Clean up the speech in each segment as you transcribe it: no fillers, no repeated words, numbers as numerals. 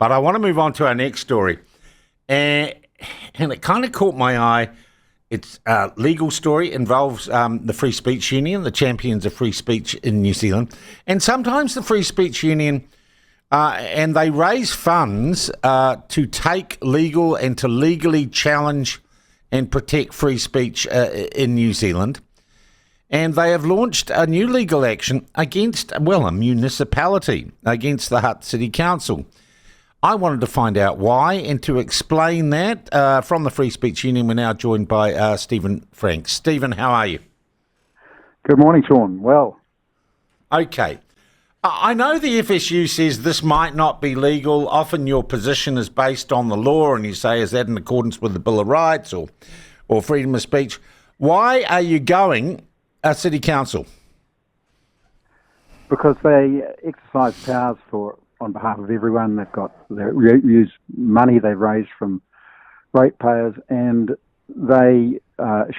But I want to move on to our next story. And it kind of caught my eye. It's a legal story, involves the Free Speech Union, the champions of free speech in New Zealand. And sometimes the Free Speech Union, and they raise funds to take legal and to legally challenge and protect free speech in New Zealand. And they have launched a new legal action against, well, a municipality, against the Hutt City Council. I wanted to find out why, and to explain that, from the Free Speech Union, we're now joined by Stephen Franks. Stephen, how are you? Good morning, Sean. Well. Okay. I know the FSU says this might not be legal. Often your position is based on the law, and you say, is that in accordance with the Bill of Rights or freedom of speech? Why are you going a city council? Because they exercise powers on behalf of everyone. They use money they've raised from ratepayers, and they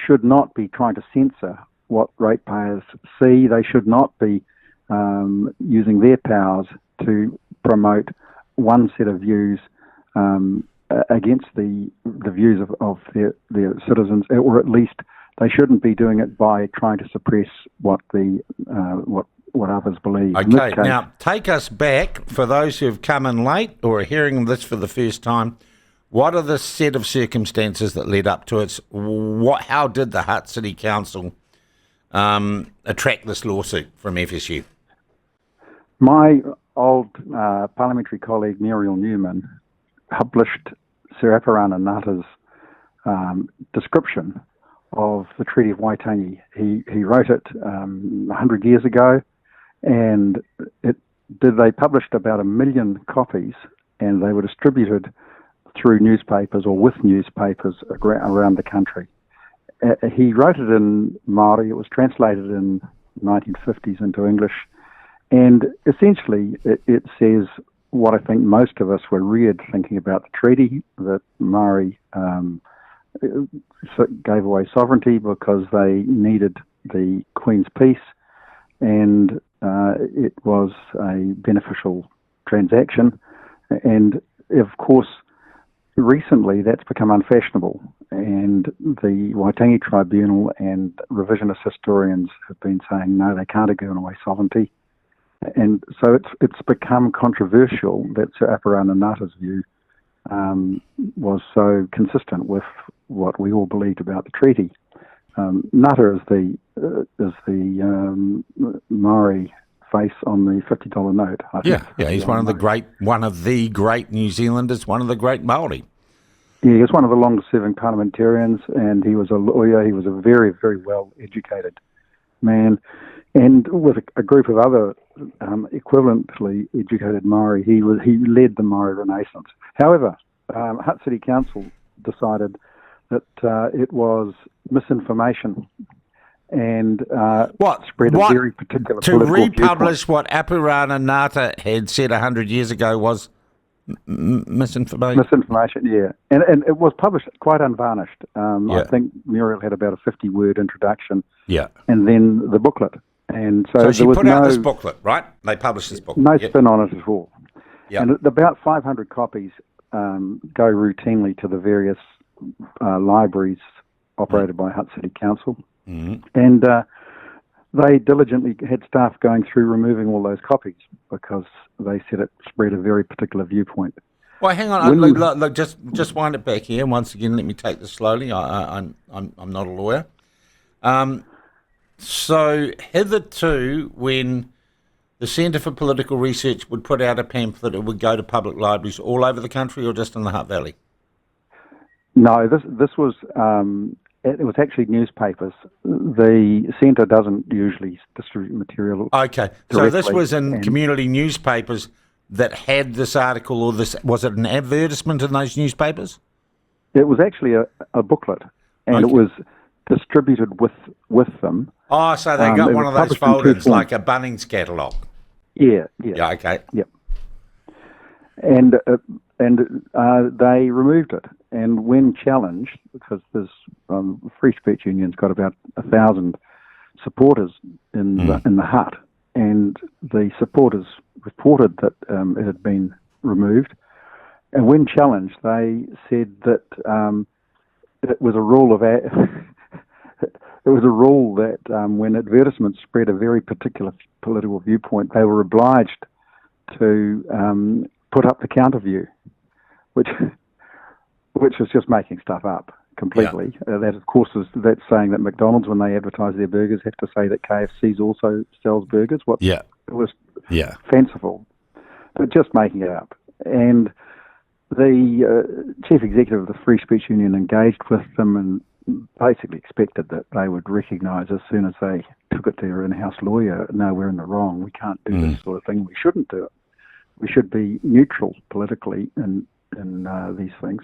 should not be trying to censor what ratepayers see. They should not be using their powers to promote one set of views against the views of their citizens, or at least they shouldn't be doing it by trying to suppress what others believe. Okay, now take us back, for those who have come in late or are hearing this for the first time. What are the set of circumstances that led up to it? How did the Hutt City Council attract this lawsuit from FSU? My old parliamentary colleague Muriel Newman published Sir Aparana Ngata's description of the Treaty of Waitangi. He wrote it 100 years ago, and they published about 1 million copies, and they were distributed through newspapers or with newspapers around the country. He wrote it in Māori. It was translated in the 1950s into English, and essentially it says what I think most of us were reared thinking about the treaty, that Māori gave away sovereignty because they needed the Queen's peace, and it was a beneficial transaction. And of course, recently that's become unfashionable, and the Waitangi Tribunal and revisionist historians have been saying no, they can't have given away sovereignty. And so it's become controversial that Sir Aparana Ngata's view was so consistent with what we all believed about the treaty. Ngata is the Maori face on the $50 note. I think. Yeah, he's one of the great New Zealanders, one of the great Māori. Yeah, he was one of the longest-serving parliamentarians, and he was a lawyer. He was a very, very well-educated man, and with a group of other equivalently educated Maori, he led the Maori Renaissance. However, Hutt City Council decided that it was misinformation and spread a very particular to political republish viewpoint. what Aparana Ngata had said 100 years ago was misinformation. Misinformation, yeah, and it was published quite unvarnished. I think Muriel had about a 50-word introduction, and then the booklet. And so she put out this booklet, right? They published this booklet. No spin on it at all. Yep. And about 500 copies go routinely to the various libraries operated by Hutt City Council. Mm-hmm. And they diligently had staff going through removing all those copies because they said it spread a very particular viewpoint. Well, hang on. Look, just wind it back here. Once again, let me take this slowly. I'm not a lawyer. So hitherto, when the Centre for Political Research would put out a pamphlet, it would go to public libraries all over the country or just in the Hutt Valley? No, this was it was actually newspapers. The centre doesn't usually distribute material. Okay, so this was in community newspapers that had this article, or this, was it an advertisement in those newspapers? It was actually a booklet, and it was distributed with them. Oh, so they got one of those folders like a Bunnings catalogue. Yeah. Okay. Yep. And they removed it. And when challenged, because this Free Speech Union's got about 1,000 supporters in the Hutt, and the supporters reported that it had been removed, And when challenged, they said that it was a rule of it was a rule that when advertisements spread a very particular political viewpoint, they were obliged to put up the counter view, which is just making stuff up completely. Yeah. That, of course, that's saying that McDonald's, when they advertise their burgers, have to say that KFC's also sells burgers. It was fanciful, but just making it up. And the chief executive of the Free Speech Union engaged with them and basically expected that they would recognise as soon as they took it to their in-house lawyer, no, we're in the wrong, we can't do this sort of thing, we shouldn't do it. We should be neutral politically in these things.